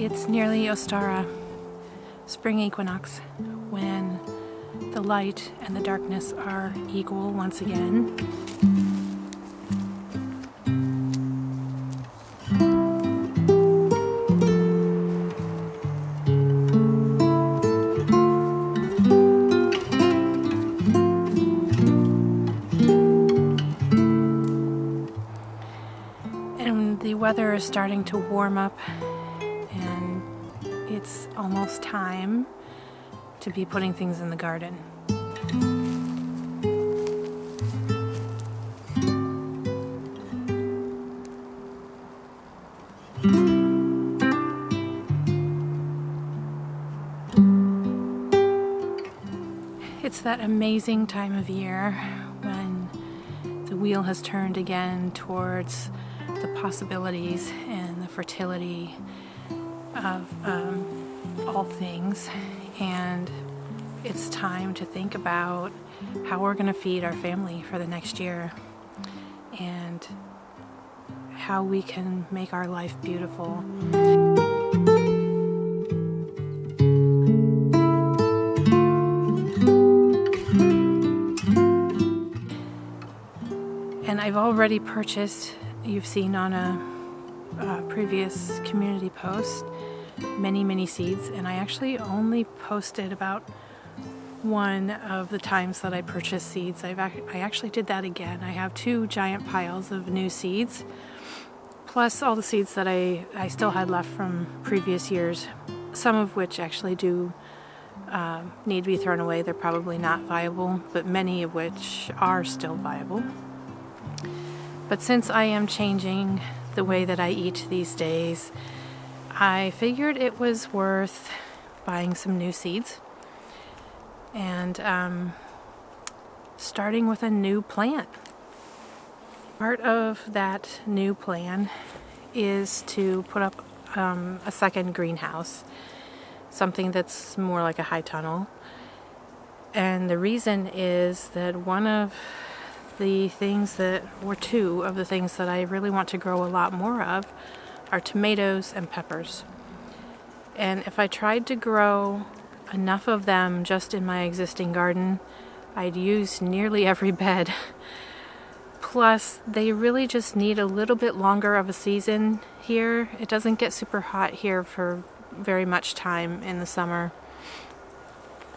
It's nearly Ostara, spring equinox, when the light and the darkness are equal once again. And the weather is starting to warm up, and it's almost time to be putting things in the garden. It's that amazing time of year when the wheel has turned again towards the possibilities and the fertility of all things, and it's time to think about how we're going to feed our family for the next year and how we can make our life beautiful. And I've already purchased, you've seen on a previous community post, many seeds, and I actually only posted about one of the times that I purchased seeds. I actually did that again. I have 2 giant piles of new seeds, plus all the seeds that I still had left from previous years, some of which actually do need to be thrown away. They're probably not viable, but many of which are still viable. But since I am changing the way that I eat these days, I figured it was worth buying some new seeds and starting with a new plant. Part of that new plan is to put up a second greenhouse, something that's more like a high tunnel. And the reason is that one of the things that, or 2 of the things that I really want to grow a lot more of are tomatoes and peppers. And if I tried to grow enough of them just in my existing garden, I'd use nearly every bed. Plus, they really just need a little bit longer of a season here. It doesn't get super hot here for very much time in the summer.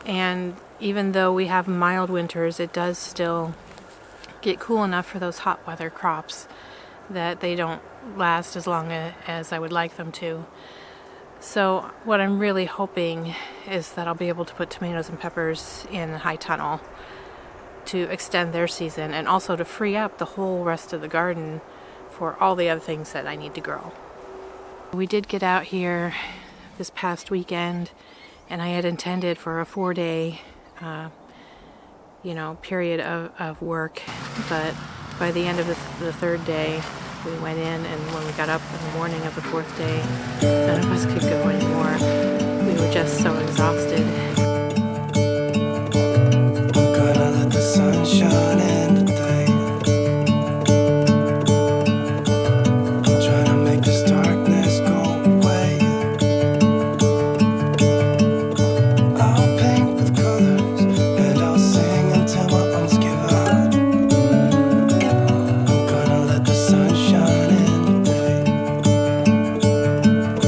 And even though we have mild winters, it does still get cool enough for those hot weather crops that they don't last as long as I would like them to. So what I'm really hoping is that I'll be able to put tomatoes and peppers in high tunnel to extend their season, and also to free up the whole rest of the garden for all the other things that I need to grow. We did get out here this past weekend, and I had intended for a 4-day period of work, but by the end of the 3rd day we went in, and when we got up in the morning of the 4th day, none of us could go anymore. We were just so exhausted. I'm gonna let the sun shine in today. I'm trying to make this darkness go away. I'll paint with colors and I'll sing until my lungs give out. I'm gonna let the sun shine in today.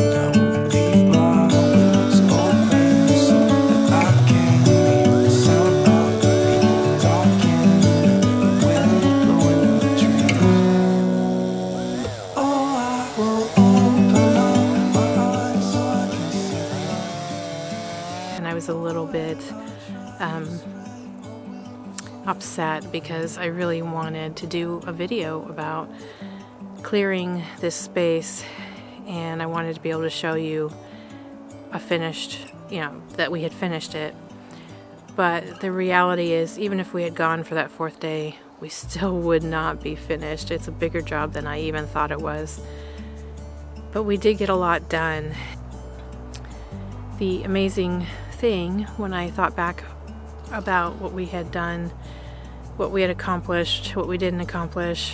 I will leave my windows open so that I can hear the sound of people talking, the wind blowing in the trees. Oh, I will open up my eyes so I can see the light. And I was a little bit upset because I really wanted to do a video about clearing this space, and I wanted to be able to show you a finished, that we had finished it. But the reality is, even if we had gone for that 4th day, we still would not be finished. It's a bigger job than I even thought it was. But we did get a lot done. The amazing thing, when I thought back about what we had done, what we had accomplished, what we didn't accomplish,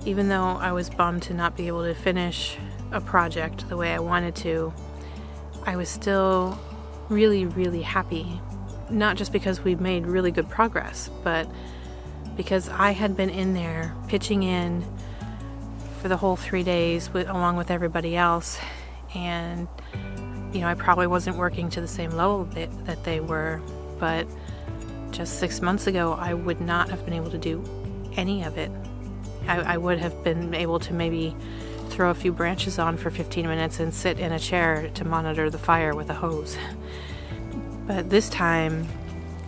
even though I was bummed to not be able to finish a project the way I wanted to, I was still really, really happy. Not just because we made really good progress, but because I had been in there pitching in for the whole 3 days along with everybody else, and I probably wasn't working to the same level that they were, but just 6 months ago I would not have been able to do any of it. I would have been able to maybe throw a few branches on for 15 minutes and sit in a chair to monitor the fire with a hose. But this time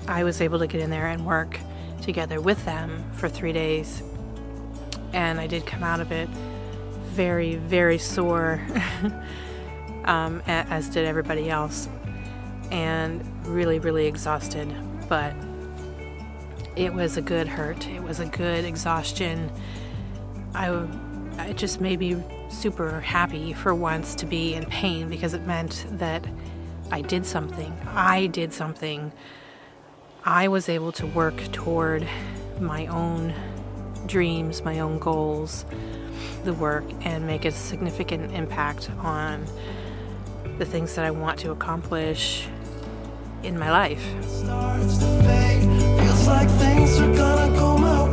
I was able to get in there and work together with them for 3 days, and I did come out of it very, very sore, as did everybody else, and really, really exhausted. But it was a good hurt. It was a good exhaustion. It just made me super happy for once to be in pain, because it meant that I did something. I was able to work toward my own dreams, my own goals, the work, and make a significant impact on the things that I want to accomplish in my life. Starts to fade, feels like things are gonna go my